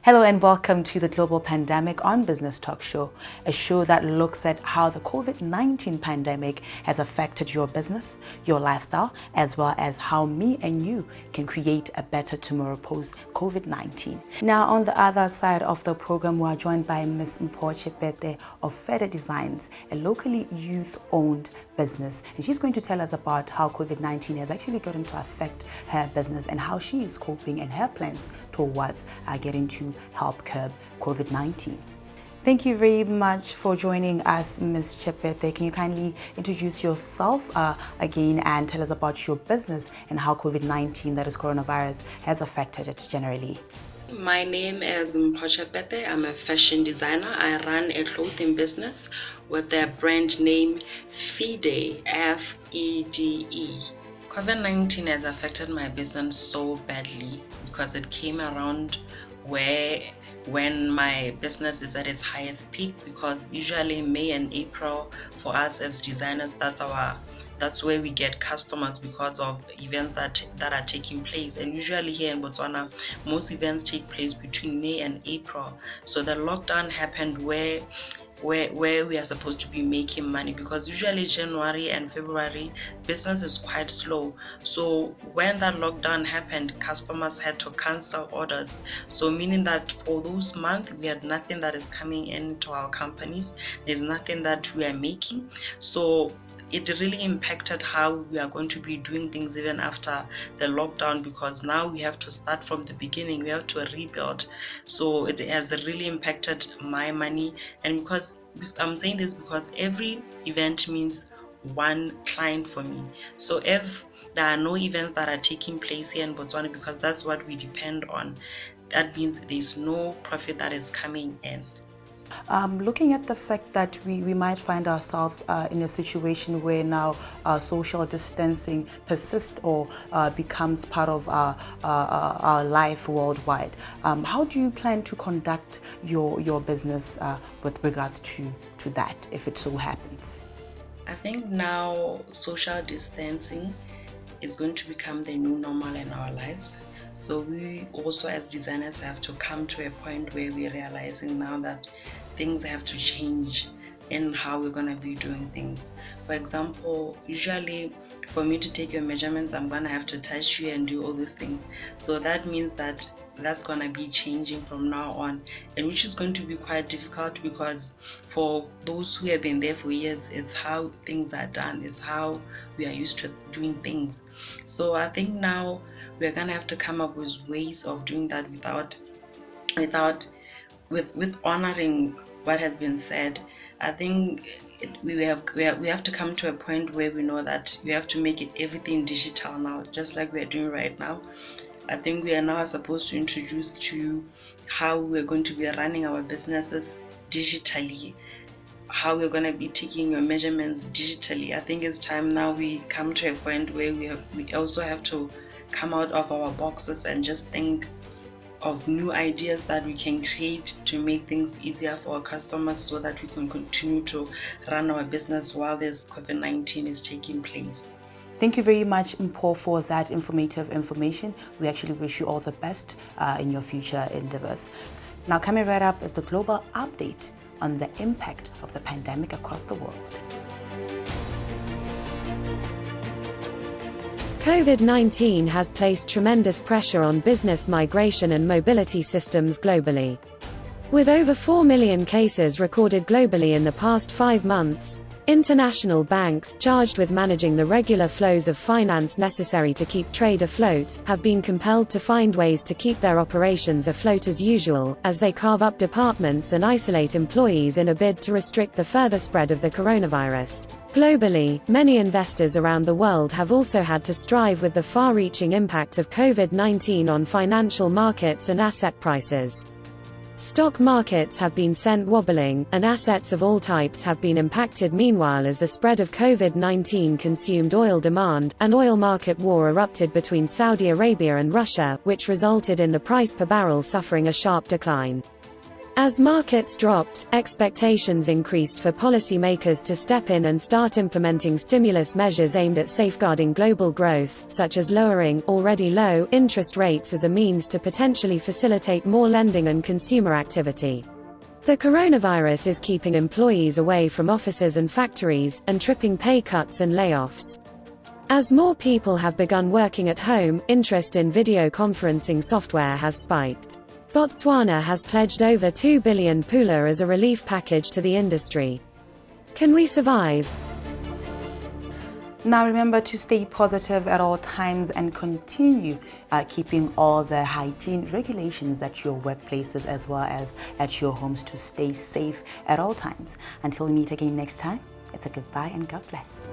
Hello and welcome to the Global Pandemic on Business Talk Show, a show that looks at how the COVID-19 pandemic has affected your business, your lifestyle, as well as how me and you can create a better tomorrow post-COVID-19. Now, on the other side of the program, we are joined by Ms. Mpho Chephete of FEDE Designs, a locally youth-owned business. And she's going to tell us about how COVID-19 has actually gotten to affect her business and how she is coping and her plans towards getting to help curb COVID-19. Thank you very much for joining us, Ms. Chephete. Can you kindly introduce yourself again and tell us about your business and how COVID-19, that is coronavirus, has affected it generally? My name is Mpho Chephete. I'm a fashion designer. I run a clothing business with the brand name FEDE, F-E-D-E. COVID-19 has affected my business so badly because it came around when my business is at its highest peak, because usually May and April for us as designers, that's where we get customers because of events that are taking place. And usually here in Botswana, most events take place between May and April. So the lockdown happened where we are supposed to be making money, because usually January and February business is quite slow. So when that lockdown happened, customers had to cancel orders. So meaning that for those months we had nothing that is coming into our companies. There's nothing that we are making. So it really impacted how we are going to be doing things even after the lockdown, because now we have to start from the beginning. We have to rebuild. So it has really impacted my money. And because I'm saying this because every event means one client for me. So if there are no events that are taking place here in Botswana, because that's what we depend on, that means there's no profit that is coming in. Looking at the fact that we might find ourselves in a situation where now social distancing persists or becomes part of our life worldwide, how do you plan to conduct your business with regards to that, if it so happens? I think now social distancing is going to become the new normal in our lives. So we also as designers have to come to a point where we're realizing now that things have to change in how we're going to be doing things. For example, usually for me to take your measurements, I'm going to have to touch you and do all these things. So that means that that's going to be changing from now on, and which is going to be quite difficult, because for those who have been there for years, it's how things are done, it's how we are used to doing things. So I think now we're going to have to come up with ways of doing that with honoring what has been said. I think we have to come to a point where we know that we have to make everything digital now, just like we are doing right now. I think we are now supposed to introduce to how we're going to be running our businesses digitally, how we're going to be taking your measurements digitally. I think it's time now we come to a point where we also have to come out of our boxes and just think of new ideas that we can create to make things easier for our customers, so that we can continue to run our business while this COVID-19 is taking place. Thank you very much, Mpho, for that informative information. We actually wish you all the best in your future endeavors. Now, coming right up is the global update on the impact of the pandemic across the world. COVID-19 has placed tremendous pressure on business migration and mobility systems globally. With over 4 million cases recorded globally in the past 5 months, international banks, charged with managing the regular flows of finance necessary to keep trade afloat, have been compelled to find ways to keep their operations afloat as usual, as they carve up departments and isolate employees in a bid to restrict the further spread of the coronavirus. Globally, many investors around the world have also had to strive with the far-reaching impact of COVID-19 on financial markets and asset prices. Stock markets have been sent wobbling, and assets of all types have been impacted meanwhile as the spread of COVID-19 consumed oil demand. An oil market war erupted between Saudi Arabia and Russia, which resulted in the price per barrel suffering a sharp decline. As markets dropped, expectations increased for policymakers to step in and start implementing stimulus measures aimed at safeguarding global growth, such as lowering already low interest rates as a means to potentially facilitate more lending and consumer activity. The coronavirus is keeping employees away from offices and factories, and tripping pay cuts and layoffs. As more people have begun working at home, interest in video conferencing software has spiked. Botswana has pledged over 2 billion pula as a relief package to the industry. Can we survive? Now remember to stay positive at all times and continue keeping all the hygiene regulations at your workplaces as well as at your homes to stay safe at all times. Until we meet again next time, it's a goodbye and God bless.